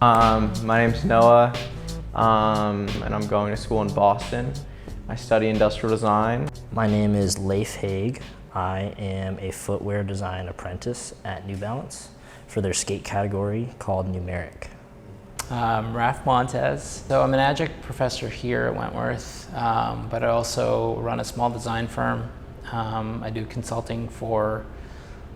My name's Noah, and I'm going to school in Boston. I study industrial design. My name is Leif Haig. I am a footwear design apprentice at New Balance for their skate category called Numeric. Raf Montez. So I'm an adjunct professor here at Wentworth, but I also run a small design firm. I do consulting for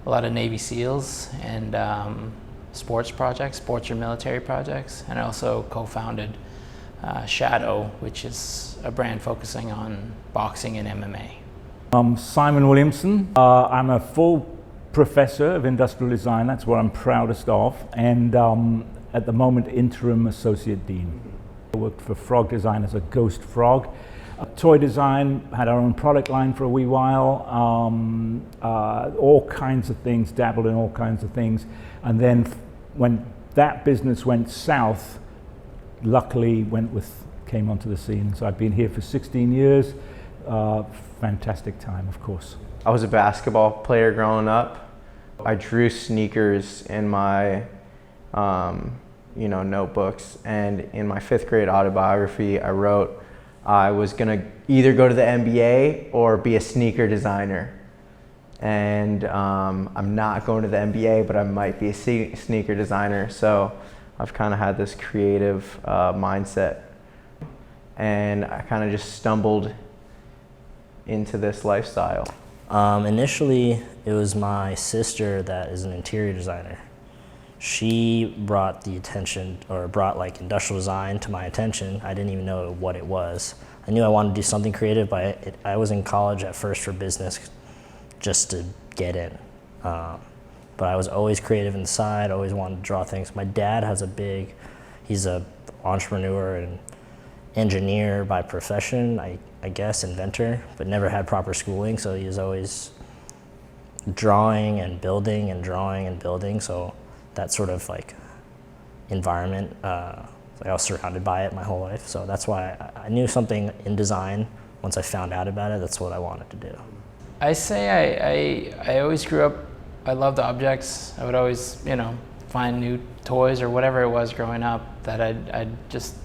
a lot of Navy SEALs and sports projects, sports or military projects, and I also co-founded Shadow, which is a brand focusing on boxing and MMA. I'm Simon Williamson. I'm a full professor of industrial design, that's what I'm proudest of, and at the moment interim associate dean. I worked for Frog Design as a ghost frog. Toy design, had our own product line for a wee while, all kinds of things, dabbled in all kinds of things, and then when that business went south, luckily Wentworth came onto the scene. So I've been here for 16 years. Fantastic time, of course. I was a basketball player growing up. I drew sneakers in my notebooks, and in my 5th grade autobiography I wrote I was gonna either go to the NBA or be a sneaker designer. And I'm not going to the NBA, but I might be a sneaker designer. So I've kind of had this creative mindset, and I kind of just stumbled into this lifestyle. Initially, it was my sister that is an interior designer. She brought like industrial design to my attention. I didn't even know what it was. I knew I wanted to do something creative, but I was in college at first for business just to get in. But I was always creative inside, always wanted to draw things. My dad has he's an entrepreneur and engineer by profession, I guess, inventor, but never had proper schooling, so he was always drawing and building and drawing and building. So that sort of like environment, I was surrounded by it my whole life. So that's why I knew something in design. Once I found out about it, that's what I wanted to do. I say I always grew up, I loved objects. I would always, find new toys or whatever it was growing up that I'd just,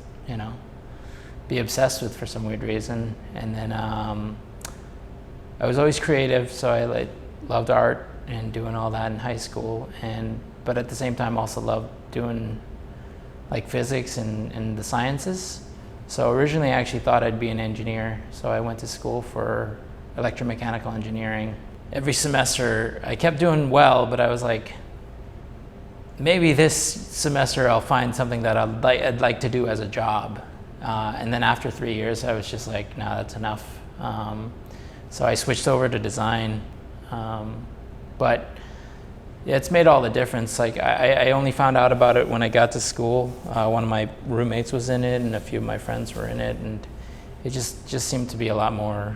be obsessed with for some weird reason. And then I was always creative, so I loved art and doing all that in high school. But at the same time also loved doing like physics and the sciences. So originally I actually thought I'd be an engineer. So I went to school for electromechanical engineering. Every semester I kept doing well, but I was like, maybe this semester I'll find something that I'd like to do as a job. And then after 3 years I was just like, no, that's enough. So I switched over to design. But yeah, it's made all the difference. Like I only found out about it when I got to school. One of my roommates was in it and a few of my friends were in it, and it just seemed to be a lot more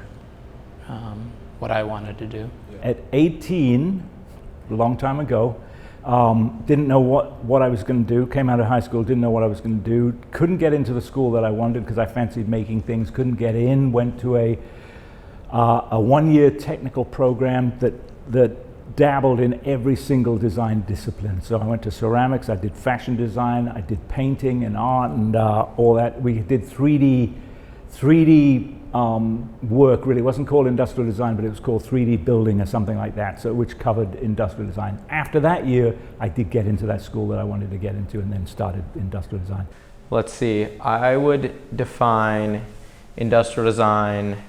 what I wanted to do. At 18, a long time ago, didn't know what I was going to do, came out of high school, didn't know what I was going to do, couldn't get into the school that I wanted because I fancied making things, couldn't get in, went to a 1-year technical program that dabbled in every single design discipline. So I went to ceramics, I did fashion design, I did painting and art and all that. We did 3D work, really. It wasn't called industrial design, but it was called 3D building or something like that, so which covered industrial design. After that year, I did get into that school that I wanted to get into and then started industrial design. Let's see, I would define industrial design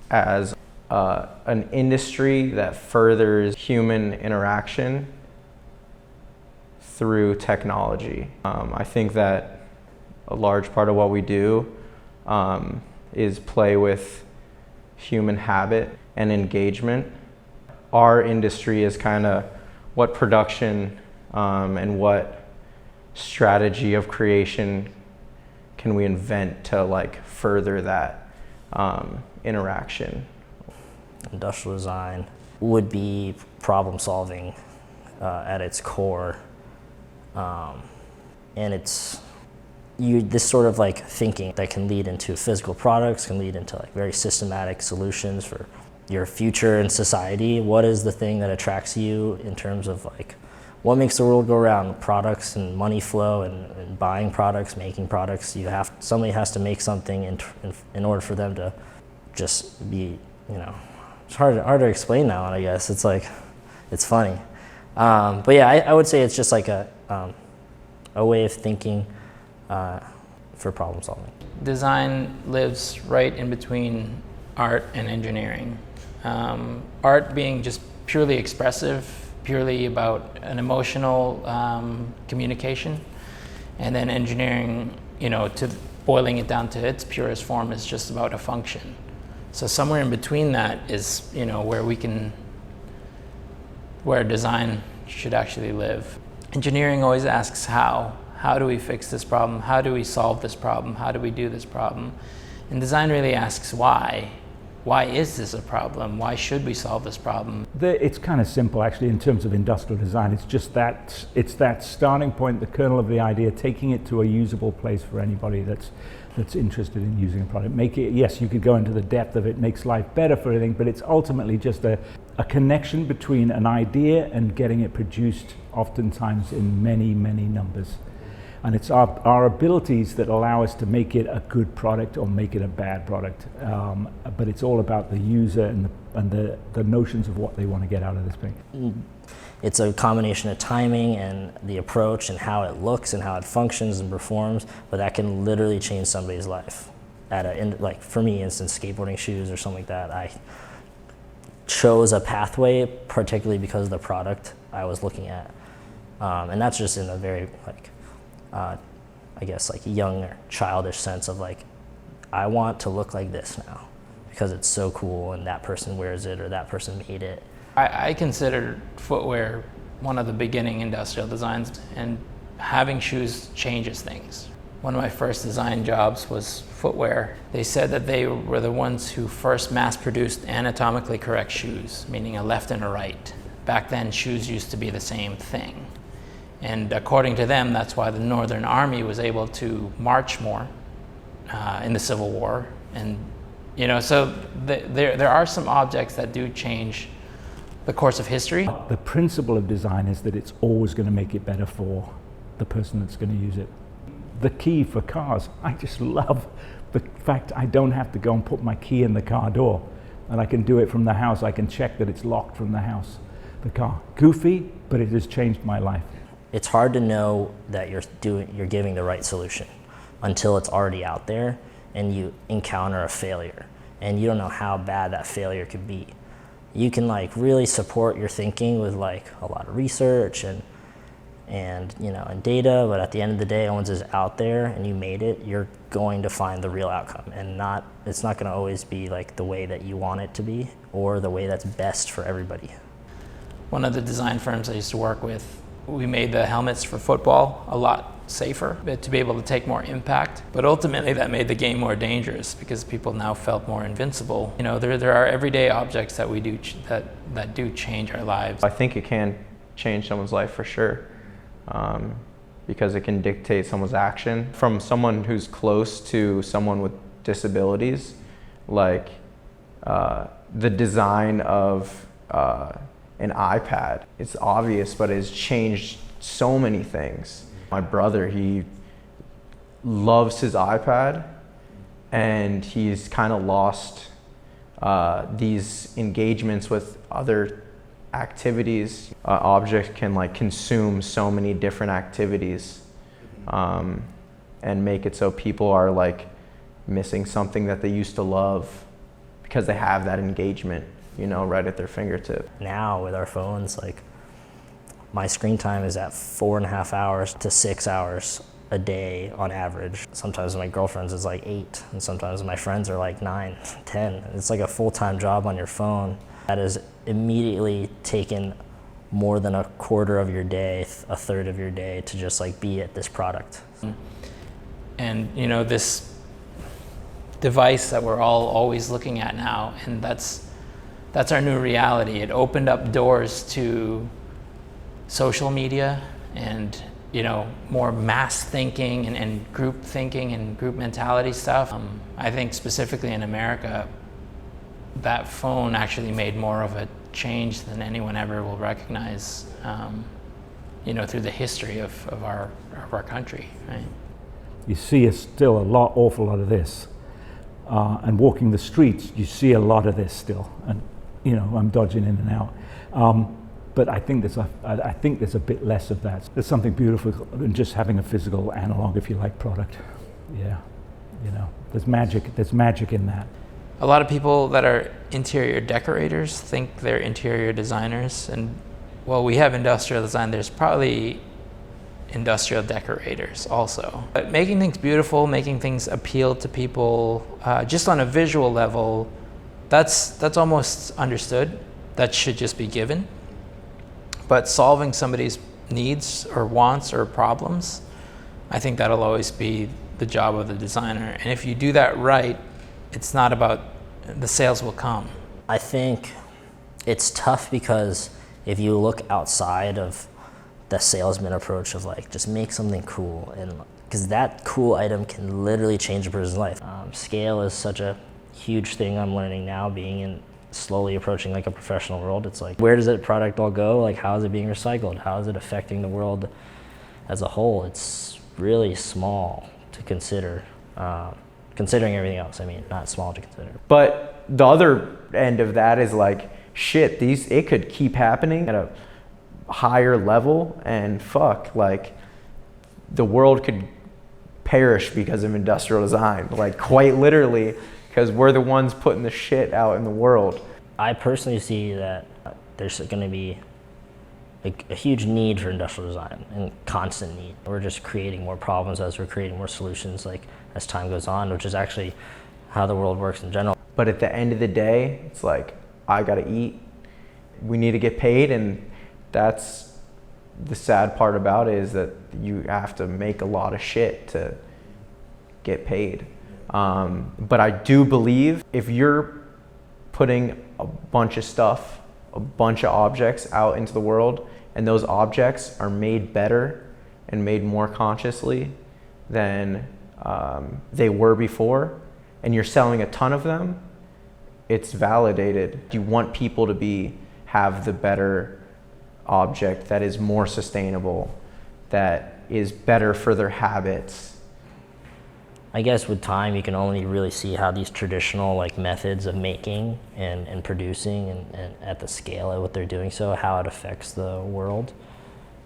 as an industry that furthers human interaction through technology. I think that a large part of what we do is play with human habit and engagement. Our industry is kind of what production and what strategy of creation can we invent to like further that interaction. Industrial design would be problem solving at its core, and it's this sort of like thinking that can lead into physical products, can lead into like very systematic solutions for your future in society. What is the thing that attracts you in terms of like what makes the world go around? Products and money flow and buying products, making products. Somebody has to make something in order for them to just be, it's hard to explain now, I guess. It's like, it's funny. But yeah, I would say it's just like a way of thinking for problem solving. Design lives right in between art and engineering. Art being just purely expressive, purely about an emotional communication, and then engineering, to boiling it down to its purest form, is just about a function. So somewhere in between that is, where design should actually live. Engineering always asks how. How do we fix this problem? How do we solve this problem? How do we do this problem? And design really asks why. Why is this a problem? Why should we solve this problem? It's kind of simple, actually, in terms of industrial design. It's just that, it's that starting point, the kernel of the idea, taking it to a usable place for anybody that's interested in using a product. Make it, yes, you could go into the depth of it, makes life better for everything, but it's ultimately just a connection between an idea and getting it produced, oftentimes in many, many numbers. And it's our abilities that allow us to make it a good product or make it a bad product. But it's all about the user and the notions of what they want to get out of this thing. It's a combination of timing and the approach and how it looks and how it functions and performs, but that can literally change somebody's life. Like for me, instance, skateboarding shoes or something like that, I chose a pathway particularly because of the product I was looking at. And that's just in a very I guess like young or childish sense of like, I want to look like this now because it's so cool and that person wears it or that person made it. I consider footwear one of the beginning industrial designs, and having shoes changes things. One of my first design jobs was footwear. They said that they were the ones who first mass-produced anatomically correct shoes, meaning a left and a right. Back then, shoes used to be the same thing. And according to them, that's why the Northern Army was able to march more in the Civil War. And, so there are some objects that do change the course of history. The principle of design is that it's always going to make it better for the person that's going to use it. The key for cars, I just love the fact I don't have to go and put my key in the car door, and I can do it from the house. I can check that it's locked from the house, the car. Goofy, but it has changed my life. It's hard to know that you're giving the right solution until it's already out there and you encounter a failure and you don't know how bad that failure could be. You can like really support your thinking with like a lot of research and data, but at the end of the day, once it's out there and you made it, you're going to find the real outcome, and it's not going to always be like the way that you want it to be or the way that's best for everybody. One of the design firms I used to work with, we made the helmets for football a lot safer to be able to take more impact, but ultimately that made the game more dangerous because people now felt more invincible. There are everyday objects that we do that do change our lives. I think it can change someone's life for sure, because it can dictate someone's action. From someone who's close to someone with disabilities, like the design of an iPad, it's obvious, but it's changed so many things. My brother, he loves his iPad, and he's kind of lost these engagements with other activities. Object can like consume so many different activities, and make it so people are like missing something that they used to love because they have that engagement, right at their fingertip. Now with our phones, like my screen time is at 4.5 hours to 6 hours a day on average. Sometimes my girlfriend's is like 8, and sometimes my friends are like 9, 10. It's like a full-time job on your phone. That has immediately taken more than a quarter of your day, a third of your day to just like be at this product. And this device that we're all always looking at now, and that's our new reality. It opened up doors to social media and more mass thinking and group thinking and group mentality stuff. I think specifically in America, that phone actually made more of a change than anyone ever will recognize. through the history of our country, right? You see still awful lot of this. And walking the streets, you see a lot of this still. And, I'm dodging in and out. But I think there's a bit less of that. There's something beautiful in just having a physical analog, if you like, product. Yeah, there's magic in that. A lot of people that are interior decorators think they're interior designers, and well, we have industrial design. There's probably industrial decorators also. But making things beautiful, making things appeal to people, just on a visual level, that's almost understood. That should just be given. But solving somebody's needs or wants or problems, I think that'll always be the job of the designer. And if you do that right, it's not about the sales will come. I think it's tough because if you look outside of the salesman approach of like just make something cool, and because that cool item can literally change a person's life. Scale is such a huge thing I'm learning now, being in slowly approaching like a professional world. It's like, where does that product all go? Like, how is it being recycled? How is it affecting the world as a whole? It's really small to consider, considering everything else. I mean, not small to consider. But the other end of that is like, shit, it could keep happening at a higher level, and like the world could perish because of industrial design, like quite literally, because we're the ones putting the shit out in the world. I personally see that there's going to be a huge need for industrial design, and constant need. We're just creating more problems as we're creating more solutions, like as time goes on, which is actually how the world works in general. But at the end of the day, it's like, I gotta eat, we need to get paid, and that's the sad part about it, is that you have to make a lot of shit to get paid. But I do believe if you're putting a bunch of stuff, a bunch of objects out into the world, and those objects are made better and made more consciously than they were before, and you're selling a ton of them, it's validated. You want people to have the better object that is more sustainable, that is better for their habits. I guess with time you can only really see how these traditional like methods of making and producing and at the scale at what they're doing, so how it affects the world.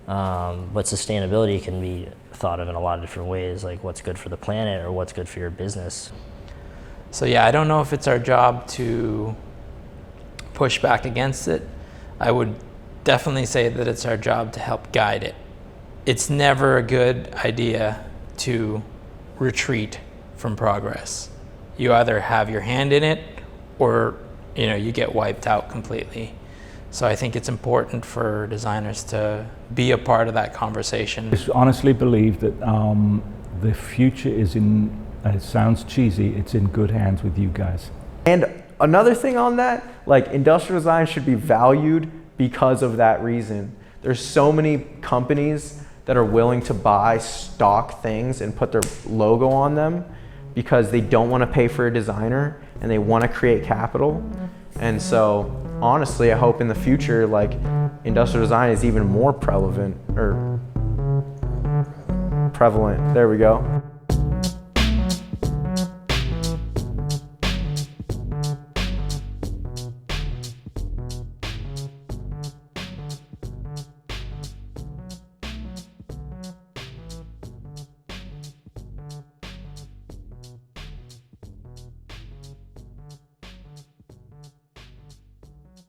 But sustainability can be thought of in a lot of different ways, like what's good for the planet or what's good for your business. So yeah, I don't know if it's our job to push back against it. I would definitely say that it's our job to help guide it. It's never a good idea to retreat from progress. You either have your hand in it or you get wiped out completely. So I think it's important for designers to be a part of that conversation. I honestly believe that the future is in, it sounds cheesy, it's in good hands with you guys. And another thing on that, like industrial design should be valued because of that reason. There's so many companies that are willing to buy stock things and put their logo on them because they don't want to pay for a designer and they want to create capital. And so honestly, I hope in the future, like industrial design is even more prevalent, there we go.